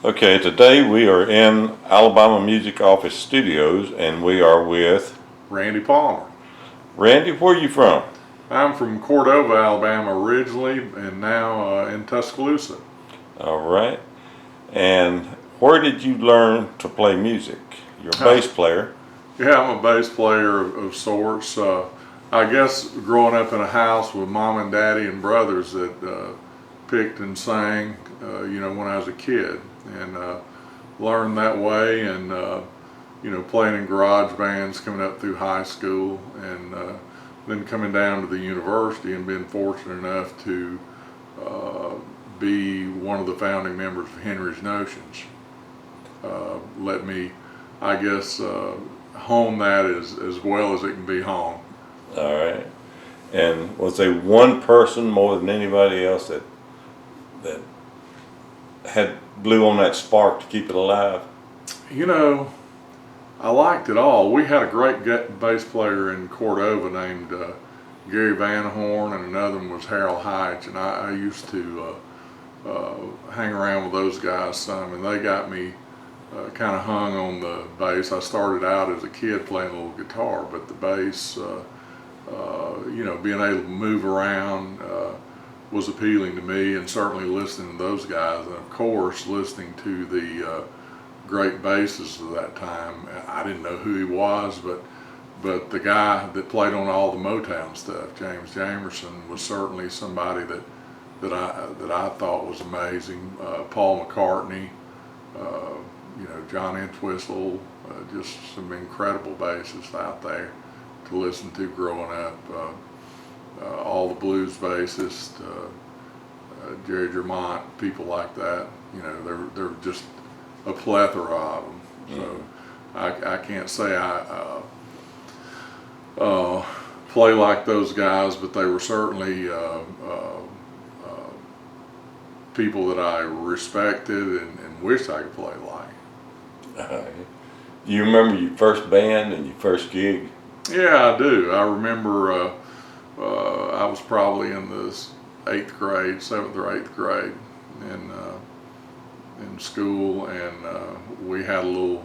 Okay, today we are in Alabama Music Office Studios and we are with Randy Palmer. Randy. Where are you from? I'm from Cordova, Alabama originally, and now in Tuscaloosa. All right. And where did you learn to play music? You're a bass player. Yeah, I'm a bass player of sorts. I guess growing up in a house with mom and daddy and brothers that picked and sang, when I was a kid, and learned that way, and playing in garage bands coming up through high school, and then coming down to the university and being fortunate enough to be one of the founding members of Henri's Notions. Let me, I guess, hone that as well as it can be honed. All right. And was there one person more than anybody else that had blew on that spark to keep it alive? I liked it all. We had a great bass player in Cordova named Gary Van Horn, and another one was Harold Heitch, and I used to hang around with those guys some, and they got me kind of hung on the bass. I started out as a kid playing a little guitar, but the bass, being able to move around was appealing to me, and certainly listening to those guys, and of course listening to the great bassists of that time. I didn't know who he was, but the guy that played on all the Motown stuff, James Jamerson, was certainly somebody that I thought was amazing. Paul McCartney, John Entwistle, just some incredible bassists out there to listen to growing up. All the blues bassists, Jerry Drummond, people like that. They're just a plethora of them. So I can't say I play like those guys, but they were certainly people that I respected and wished I could play like. Do you remember your first band and your first gig? Yeah, I do. I remember I was probably in the 7th or 8th grade, in school, and we had a little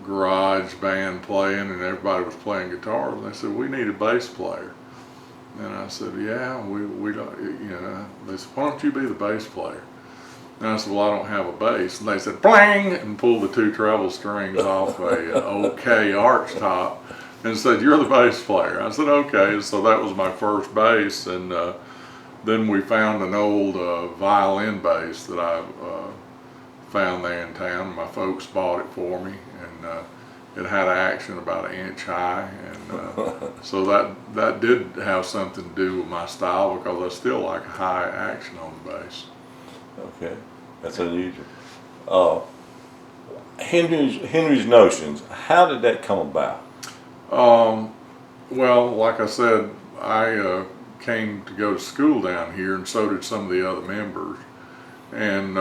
garage band playing, and everybody was playing guitars, and they said, "We need a bass player." And I said, "Yeah, we don't." They said, "Why don't you be the bass player?" And I said, "Well, I don't have a bass." And they said, "Blang!" and pulled the 2 treble strings off a OK arch top, and said, "You're the bass player." I said, "Okay." So that was my first bass, and then we found an old violin bass that I found there in town. My folks bought it for me, and it had action about 1 inch high, and so that did have something to do with my style, because I still like high action on the bass. Okay, that's unusual. Henri's Notions, how did that come about? Well, like I said, I came to go to school down here, and so did some of the other members. And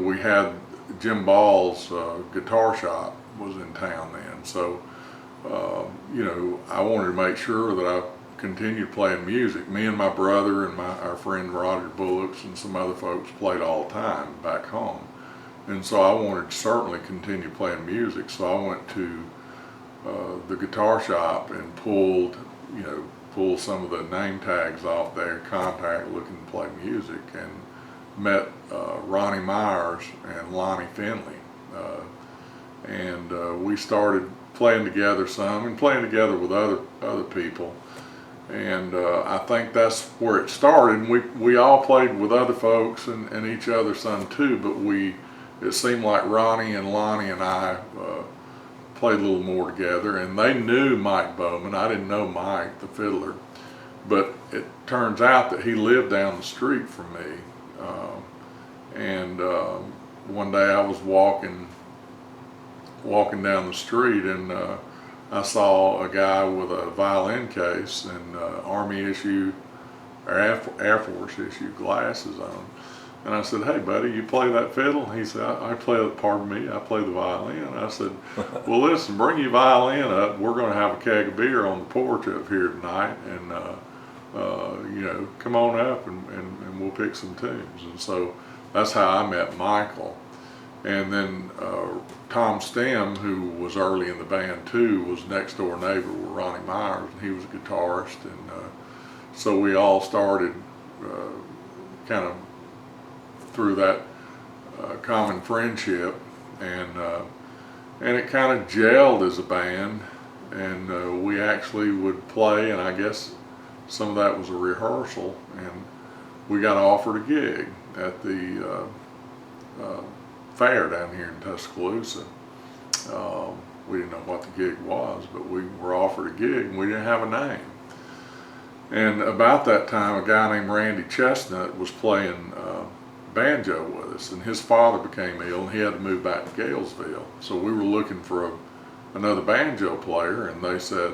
we had Jim Ball's guitar shop was in town then, so I wanted to make sure that I continued playing music. Me and my brother and our friend Roger Bullocks and some other folks played all the time back home, and so I wanted to certainly continue playing music. So I went to the guitar shop and pulled some of the name tags off their contact, looking to play music, and met Ronnie Myers and Lonnie Finley, and we started playing together some, and playing together with other people, and I think that's where it started. And we all played with other folks and each other some too, but it seemed like Ronnie and Lonnie and I played a little more together, and they knew Mike Bowman. I didn't know Mike, the fiddler, but it turns out that he lived down the street from me. And one day I was walking down the street, and I saw a guy with a violin case and Army issue or Air Force issue glasses on. And I said, "Hey buddy, you play that fiddle?" He said, I play the violin." I said, "Well listen, bring your violin up. We're going to have a keg of beer on the porch up here tonight, and come on up and we'll pick some tunes." And so that's how I met Michael. And then Tom Stem, who was early in the band too, was next door neighbor with Ronnie Myers, and he was a guitarist. And so we all started kind of through that common friendship, and it kind of gelled as a band. And we actually would play, and I guess some of that was a rehearsal, and we got offered a gig at the fair down here in Tuscaloosa. We didn't know what the gig was, but we were offered a gig, and we didn't have a name. And about that time, a guy named Randy Chestnut was playing banjo with us, and his father became ill, and he had to move back to Galesville. So we were looking for another banjo player, and they said,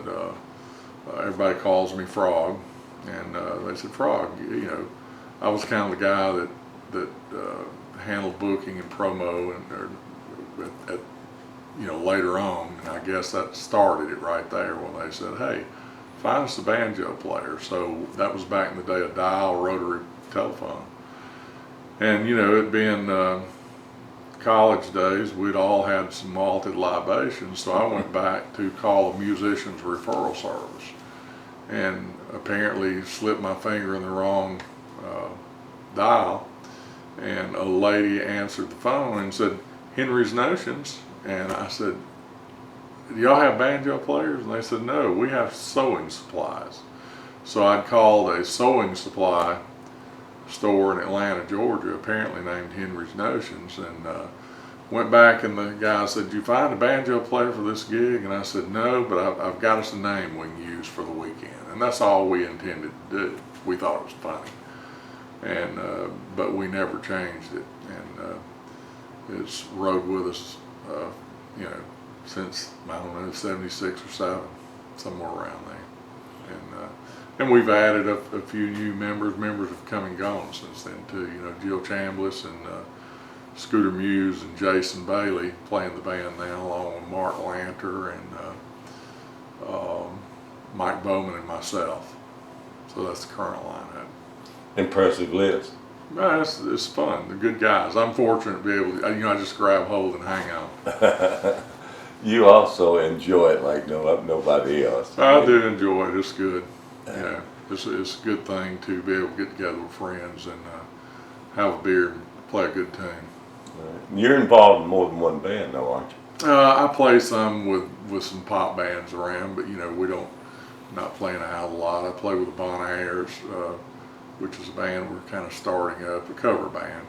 everybody calls me Frog, and they said, Frog, you know, I was kind of the guy that handled booking and promo, and you know, later on, and I guess that started it right there when they said, hey, find us a banjo player. So that was back in the day of dial rotary telephone. And you know, it being college days, we'd all had some malted libations, so I went back to call a musician's referral service, and apparently slipped my finger in the wrong dial, and a lady answered the phone and said, Henri's Notions. And I said, do y'all have banjo players? And they said, no, we have sewing supplies. So I'd called a sewing supply store in Atlanta, Georgia, apparently named Henri's Notions, and went back, and the guy said, did you find a banjo player for this gig? And I said, no, but I've got us a name we can use for the weekend. And that's all we intended to do. We thought it was funny. And but we never changed it. And it's rode with us, you know, since, I don't know, 76 or 7, somewhere around there. And we've added a few new members. Members have come and gone since then too. You know, Jill Chambliss and Scooter Muse and Jason Bailey playing the band now, along with Mark Lanter and Mike Bowman and myself. So that's the current lineup. Impressive list. No, it's fun. They're good guys. I'm fortunate to be able to, you know, I just grab hold and hang on. You also enjoy it like nobody else. I do enjoy it. It's good. Yeah, it's a good thing to be able to get together with friends and have a beer and play a good tune. Right. You're involved in more than one band, though, aren't you? I play some with some pop bands around, but you know, not playing out a lot. I play with the Bon Airs, which is a band we're kind of starting up, a cover band,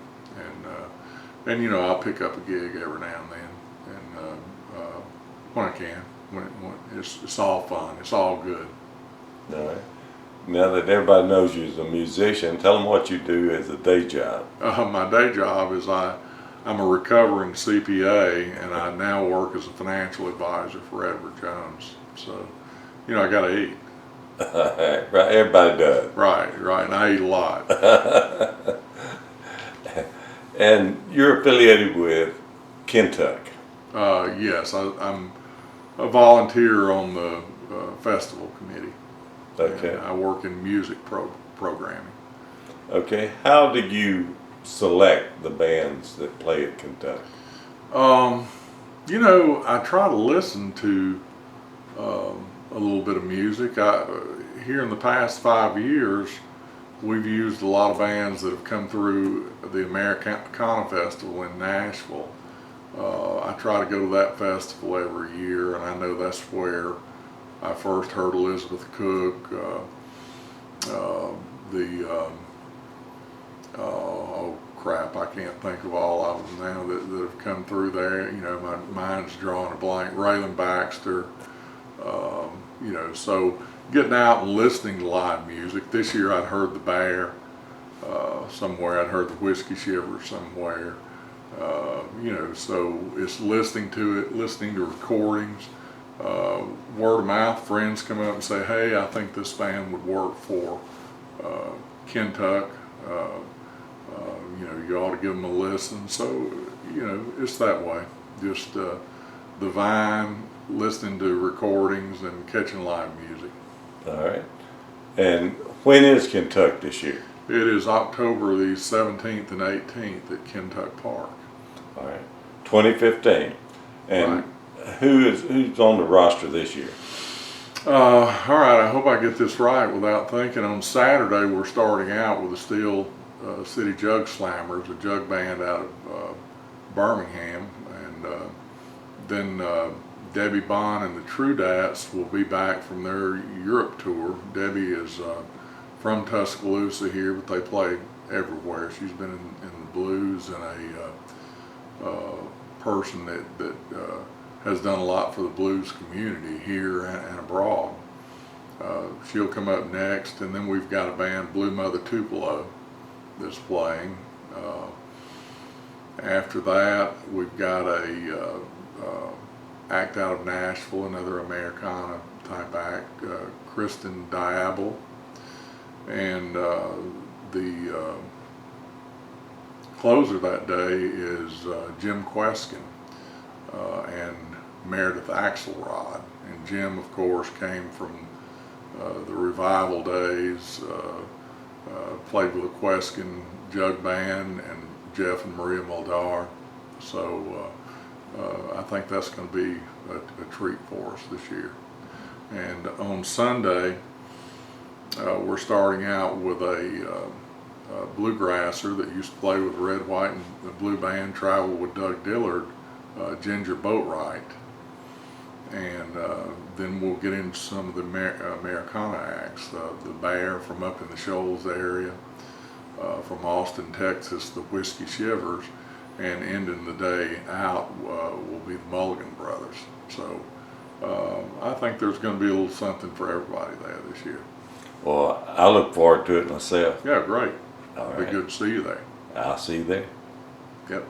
and you know, I'll pick up a gig every now and then, and when I can. When it's all fun. It's all good. All right. Now that everybody knows you as a musician, tell them what you do as a day job. My day job is I'm a recovering CPA, and I now work as a financial advisor for Edward Jones. So, you know, I got to eat. Right, everybody does. Right, and I eat a lot. And you're affiliated with Kentuck. Yes, I'm a volunteer on the festival committee. Okay. And I work in music programming. Okay. How did you select the bands that play at Kentuck? You know, I try to listen to a little bit of music. Here in the past 5 years, we've used a lot of bands that have come through the Americana Festival in Nashville. I try to go to that festival every year, and I know that's where I first heard Elizabeth Cook, oh crap, I can't think of all of them now that have come through there. You know, my mind's drawing a blank. Raylan Baxter, you know, so getting out and listening to live music. This year I'd heard the Bear somewhere, I'd heard the Whiskey Shiver somewhere. You know, so it's listening to it, listening to recordings, word of mouth. Friends come up and say, hey, I think this band would work for Kentuck. You know, you ought to give them a listen. So, you know, it's that way. Just the Vine, listening to recordings and catching live music. All right. And when is Kentuck this year? It is October the 17th and 18th at Kentuck Park. All right. 2015. And who's on the roster this year? All right, I hope I get this right without thinking. On Saturday, we're starting out with the Steel City Jug Slammers, a jug band out of Birmingham, and then Debbie Bond and the Trudats will be back from their Europe tour. Debbie is from Tuscaloosa here, but they play everywhere. She's been in the blues and a person that has done a lot for the blues community here and abroad. She'll come up next, and then we've got a band, Blue Mother Tupelo, that's playing. After that, we've got a act out of Nashville, another Americana type act, Kristen Diable, and the closer that day is Jim Queskin and Meredith Axelrod. And Jim, of course, came from the revival days, played with the Queskin Jug Band and Jeff and Maria Moldar. So I think that's going to be a treat for us this year. And on Sunday, we're starting out with a bluegrasser that used to play with Red, White, and the Blue Band, travel with Doug Dillard, Ginger Boatwright. And then we'll get into some of the Americana acts, the Bear from up in the Shoals area, from Austin, Texas, the Whiskey Shivers, and ending the day out will be the Mulligan Brothers. So I think there's going to be a little something for everybody there this year. Well, I look forward to it myself. Yeah, great. All It'll be right. good to see you there. I'll see you there. Yep.